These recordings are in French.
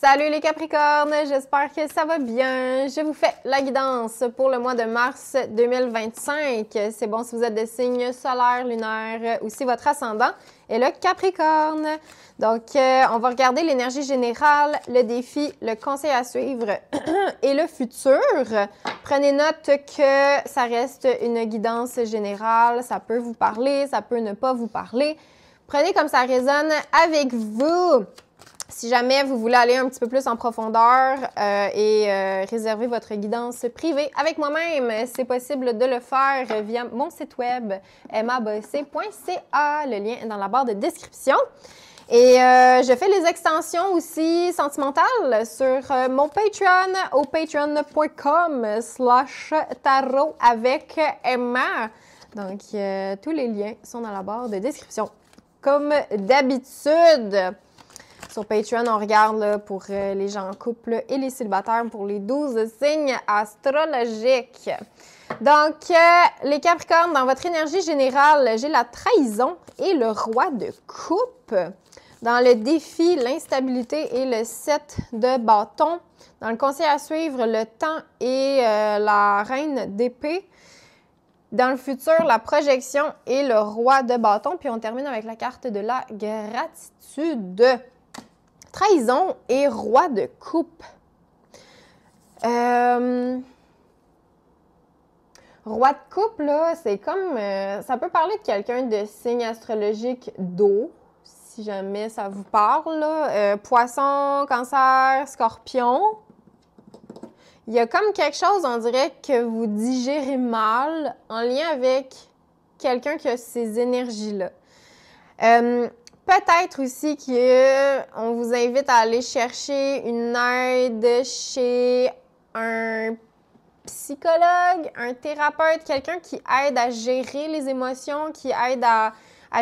Salut les Capricornes, j'espère que ça va bien. Je vous fais la guidance pour le mois de mars 2025. C'est bon si vous êtes des signes solaires, lunaires ou si votre ascendant est le Capricorne. Donc, on va regarder l'énergie générale, le défi, le conseil à suivre et le futur. Prenez note que ça reste une guidance générale. Ça peut vous parler, ça peut ne pas vous parler. Prenez comme ça résonne avec vous. Si jamais vous voulez aller un petit peu plus en profondeur et réserver votre guidance privée avec moi-même, c'est possible de le faire via mon site web maboc.ca. Le lien est dans la barre de description. Et je fais les extensions aussi sentimentales sur mon Patreon au patreon.com/tarot avec Emma. Donc, tous les liens sont dans la barre de description. Comme d'habitude, sur Patreon, on regarde là, pour les gens en couple et les célibataires pour les 12 signes astrologiques. Donc, les Capricornes, dans votre énergie générale, j'ai la trahison et le roi de coupe. Dans le défi, l'instabilité et le 7 de bâton. Dans le conseil à suivre, le temps et la reine d'épée. Dans le futur, la projection et le roi de bâton. Puis on termine avec la carte de la gratitude. Trahison et roi de coupe. Roi de coupe, là, c'est comme... ça peut parler de quelqu'un de signe astrologique d'eau, si jamais ça vous parle. Là. Poisson, cancer, scorpion. Il y a comme quelque chose, on dirait, que vous digérez mal en lien avec quelqu'un qui a ces énergies-là. Peut-être aussi qu'on vous invite à aller chercher une aide chez un psychologue, un thérapeute, quelqu'un qui aide à gérer les émotions, qui aide à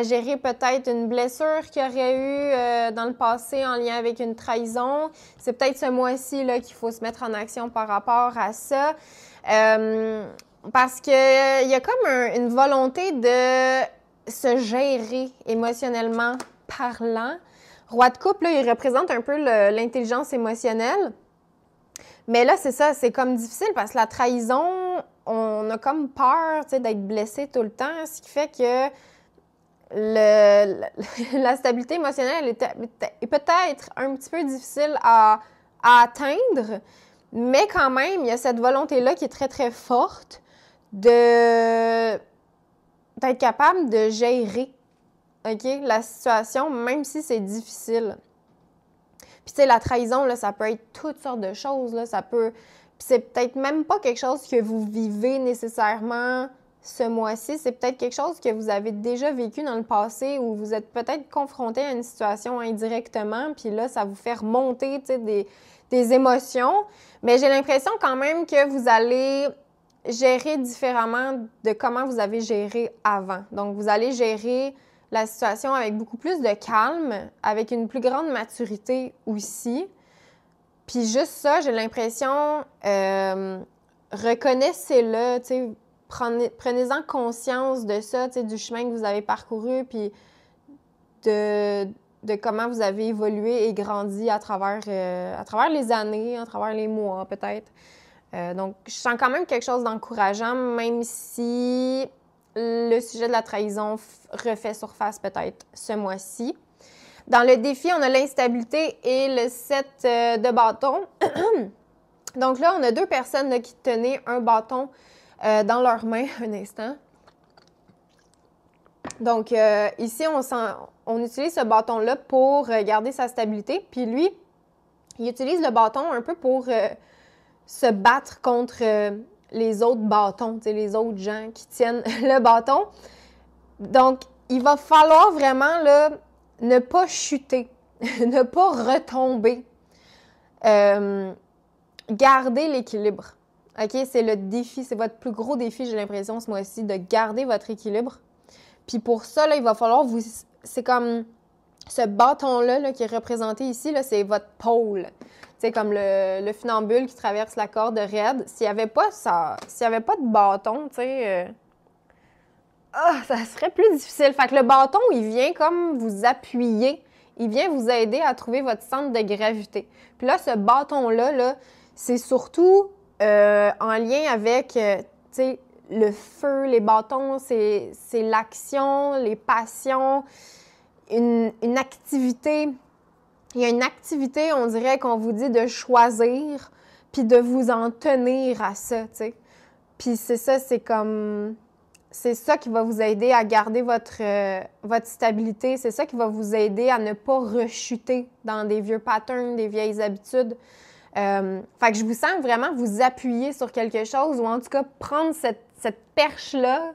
gérer peut-être une blessure qu'il y aurait eu dans le passé en lien avec une trahison. C'est peut-être ce mois-ci là, qu'il faut se mettre en action par rapport à ça. Parce qu'il y a comme une volonté de se gérer émotionnellement parlant. Roi de coupe, là, il représente un peu l'intelligence émotionnelle. Mais là, c'est ça, c'est comme difficile parce que la trahison, on a comme peur d'être blessé tout le temps, ce qui fait que la stabilité émotionnelle est peut-être un petit peu difficile à atteindre, mais quand même, il y a cette volonté-là qui est très, très forte d'être capable de gérer la situation, même si c'est difficile. Puis, tu sais, la trahison, là, ça peut être toutes sortes de choses. Là, ça peut... Puis, c'est peut-être même pas quelque chose que vous vivez nécessairement ce mois-ci. C'est peut-être quelque chose que vous avez déjà vécu dans le passé où vous êtes peut-être confronté à une situation indirectement. Puis là, ça vous fait remonter, tu sais, des émotions. Mais j'ai l'impression quand même que vous allez gérer différemment de comment vous avez géré avant. Donc, vous allez gérer la situation avec beaucoup plus de calme, avec une plus grande maturité aussi. Puis juste ça, j'ai l'impression, reconnaissez-le, tu sais, prenez-en conscience de ça, tu sais, du chemin que vous avez parcouru, puis de comment vous avez évolué et grandi à travers les années, à travers les mois peut-être. Donc, je sens quand même quelque chose d'encourageant, même si le sujet de la trahison refait surface peut-être ce mois-ci. Dans le défi, on a l'instabilité et le 7 de bâton. Donc là, on a deux personnes là, qui tenaient un bâton dans leurs mains. Un instant. Donc ici, on utilise ce bâton-là pour garder sa stabilité. Puis lui, il utilise le bâton un peu pour se battre contre les autres bâtons, les autres gens qui tiennent le bâton. Donc, il va falloir vraiment là, ne pas chuter, ne pas retomber. Garder l'équilibre. OK? C'est le défi, c'est votre plus gros défi, j'ai l'impression, ce mois-ci, de garder votre équilibre. Puis pour ça, là, il va falloir vous... C'est comme ce bâton-là là, qui est représenté ici, là, c'est votre pôle. C'est comme le funambule qui traverse la corde raide. S'il n'y avait pas de bâton, tu sais, ça serait plus difficile. Fait que le bâton, il vient comme vous appuyer il vient vous aider à trouver votre centre de gravité. Puis là, ce bâton-là, là, c'est surtout en lien avec, tu sais, le feu, les bâtons, c'est l'action, les passions, une activité. Il y a une activité, on dirait qu'on vous dit de choisir, puis de vous en tenir à ça, tu sais. Puis c'est ça, c'est ça qui va vous aider à garder votre stabilité. C'est ça qui va vous aider à ne pas rechuter dans des vieux patterns, des vieilles habitudes. Fait que je vous sens vraiment vous appuyer sur quelque chose ou en tout cas prendre cette perche-là,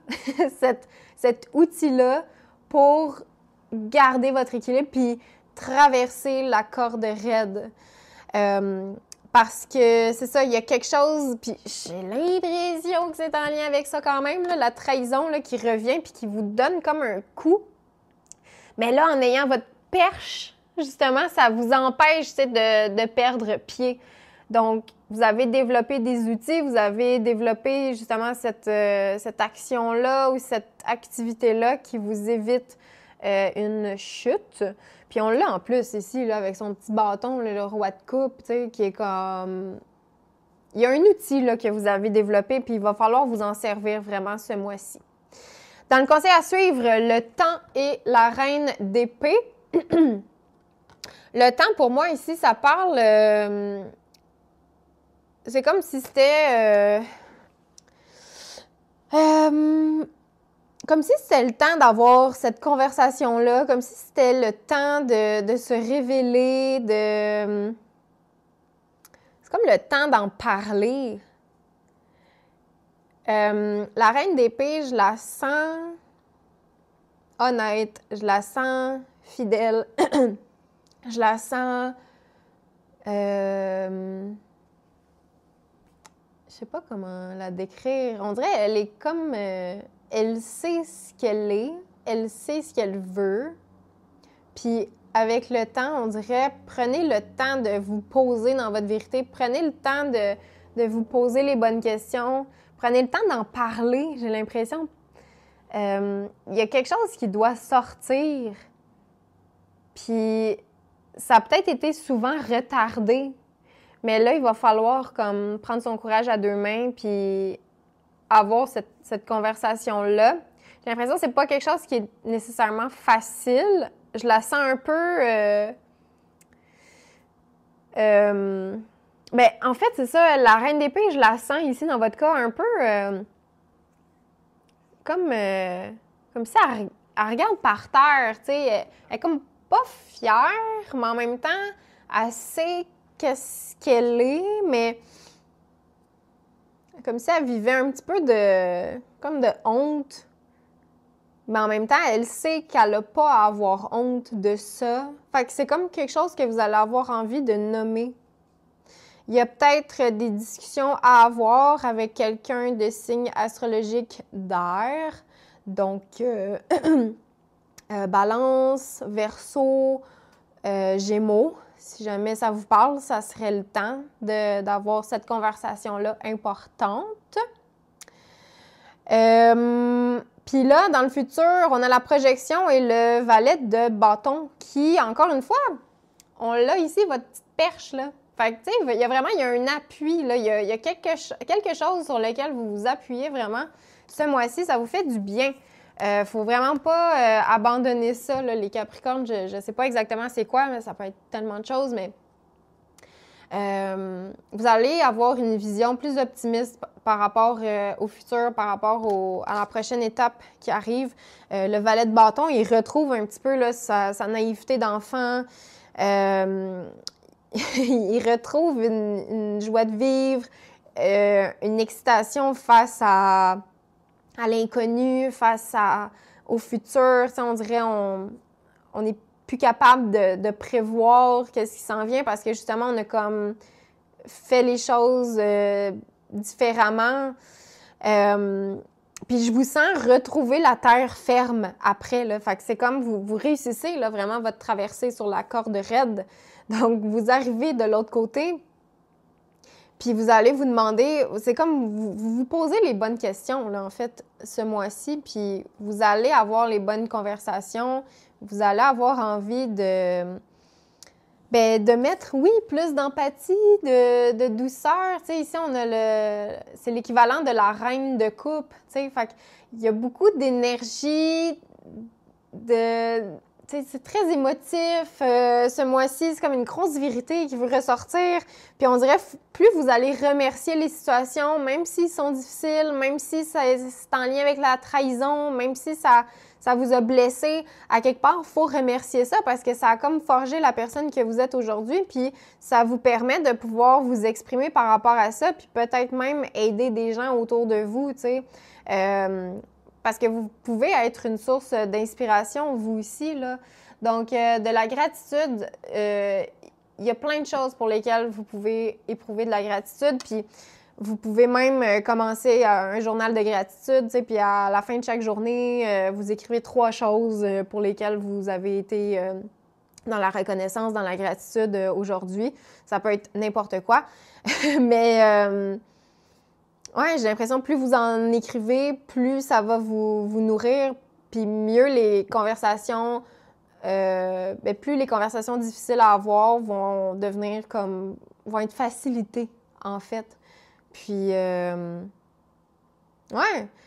cet outil-là pour garder votre équilibre puis traverser la corde raide. Parce que c'est ça, il y a quelque chose, puis j'ai l'impression que c'est en lien avec ça quand même, là, la trahison là, qui revient puis qui vous donne comme un coup. Mais là, en ayant votre perche, justement, ça vous empêche de perdre pied. Donc, vous avez développé des outils, vous avez développé justement cette action-là ou cette activité-là qui vous évite une chute. Puis on l'a en plus ici, là, avec son petit bâton, là, le roi de coupe, tu sais, qui est comme... Il y a un outil là, que vous avez développé, puis il va falloir vous en servir vraiment ce mois-ci. Dans le conseil à suivre, le temps et la reine d'épée. Le temps, pour moi, ici, ça parle... c'est comme si c'était... comme si c'était le temps d'avoir cette conversation-là, comme si c'était le temps de se révéler, c'est comme le temps d'en parler. La reine d'épée, je la sens honnête, je la sens fidèle, je la sens... je sais pas comment la décrire. On dirait qu'elle est comme... elle sait ce qu'elle est, elle sait ce qu'elle veut. Puis avec le temps, on dirait, prenez le temps de vous poser dans votre vérité. Prenez le temps de vous poser les bonnes questions. Prenez le temps d'en parler, j'ai l'impression. Il y a quelque chose qui doit sortir. Puis ça a peut-être été souvent retardé. Mais là, il va falloir comme prendre son courage à deux mains puis avoir cette conversation-là. J'ai l'impression que c'est pas quelque chose qui est nécessairement facile. Je la sens un peu... ben, en fait, c'est ça, la reine d'épée, je la sens ici dans votre cas un peu comme si elle regarde par terre, tu sais. Elle est comme pas fière, mais en même temps, elle sait qu'est-ce qu'elle est, mais comme si elle vivait un petit peu comme de honte. Mais en même temps, elle sait qu'elle n'a pas à avoir honte de ça. Fait que c'est comme quelque chose que vous allez avoir envie de nommer. Il y a peut-être des discussions à avoir avec quelqu'un de signe astrologique d'air. Donc, Balance, Verseau, Gémeaux. Si jamais ça vous parle, ça serait le temps d'avoir cette conversation-là importante. Puis là, dans le futur, on a la projection et le valet de bâton qui, encore une fois, on l'a ici, votre petite perche, là. Fait que, tu sais, il y a un appui, là. Il y a quelque chose sur lequel vous vous appuyez vraiment. Ce mois-ci, ça vous fait du bien. Faut vraiment pas abandonner ça, là, les Capricornes. Je sais pas exactement c'est quoi, mais ça peut être tellement de choses, mais vous allez avoir une vision plus optimiste par rapport au futur, par rapport à la prochaine étape qui arrive. Le valet de bâton, il retrouve un petit peu là, sa naïveté d'enfant. Il retrouve une joie de vivre, une excitation face à l'inconnu, face au futur. Tu sais, on dirait on n'est plus capable de prévoir qu'est-ce qui s'en vient parce que justement, on a comme fait les choses différemment. Puis je vous sens retrouver la terre ferme après, là. Fait que c'est comme vous réussissez là, vraiment votre traversée sur la corde raide. Donc, vous arrivez de l'autre côté, puis vous allez vous demander, c'est comme vous posez les bonnes questions, là, en fait, ce mois-ci, puis vous allez avoir les bonnes conversations, Vous allez avoir envie de mettre, oui, plus d'empathie, de douceur. Tu sais, ici, on a c'est l'équivalent de la reine de coupe. Tu sais, fait qu'il y a beaucoup d'énergie, tu sais, c'est très émotif. Ce mois-ci, c'est comme une grosse vérité qui veut ressortir. Puis on dirait, plus vous allez remercier les situations, même s'ils sont difficiles, même si c'est en lien avec la trahison, même si ça vous a blessé, à quelque part, il faut remercier ça parce que ça a comme forgé la personne que vous êtes aujourd'hui, puis ça vous permet de pouvoir vous exprimer par rapport à ça, puis peut-être même aider des gens autour de vous, tu sais. Parce que vous pouvez être une source d'inspiration, vous aussi, là. Donc, de la gratitude, il y a plein de choses pour lesquelles vous pouvez éprouver de la gratitude, puis vous pouvez même commencer un journal de gratitude, tu sais, puis à la fin de chaque journée, vous écrivez 3 choses pour lesquelles vous avez été dans la reconnaissance, dans la gratitude aujourd'hui. Ça peut être n'importe quoi, mais ouais, j'ai l'impression que plus vous en écrivez, plus ça va vous nourrir, puis mieux les conversations, plus les conversations difficiles à avoir vont vont être facilitées, en fait. Puis, ouais,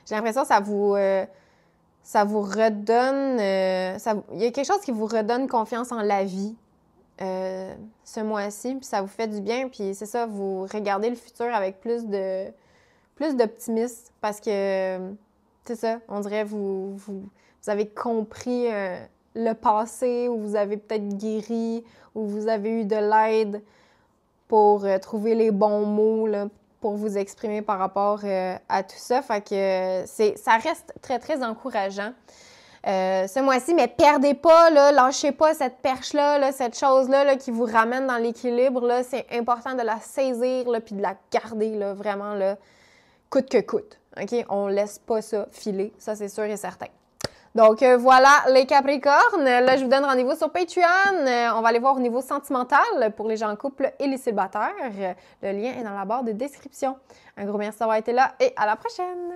j'ai l'impression que ça vous redonne, il y a quelque chose qui vous redonne confiance en la vie ce mois-ci, puis ça vous fait du bien, puis c'est ça, vous regardez le futur avec plus d'optimisme parce que, c'est ça, on dirait vous avez compris le passé, ou vous avez peut-être guéri, ou vous avez eu de l'aide pour trouver les bons mots là, pour vous exprimer par rapport à tout ça. Fait que ça reste très, très encourageant. Ce mois-ci, mais perdez pas, là, lâchez pas cette perche-là, là, cette chose-là là, qui vous ramène dans l'équilibre. Là, c'est important de la saisir là, puis de la garder là, vraiment là, coûte que coûte. OK? On laisse pas ça filer, ça c'est sûr et certain. Donc voilà les Capricornes. Là, je vous donne rendez-vous sur Patreon. On va aller voir au niveau sentimental pour les gens en couple et les célibataires. Le lien est dans la barre de description. Un gros merci d'avoir été là et à la prochaine!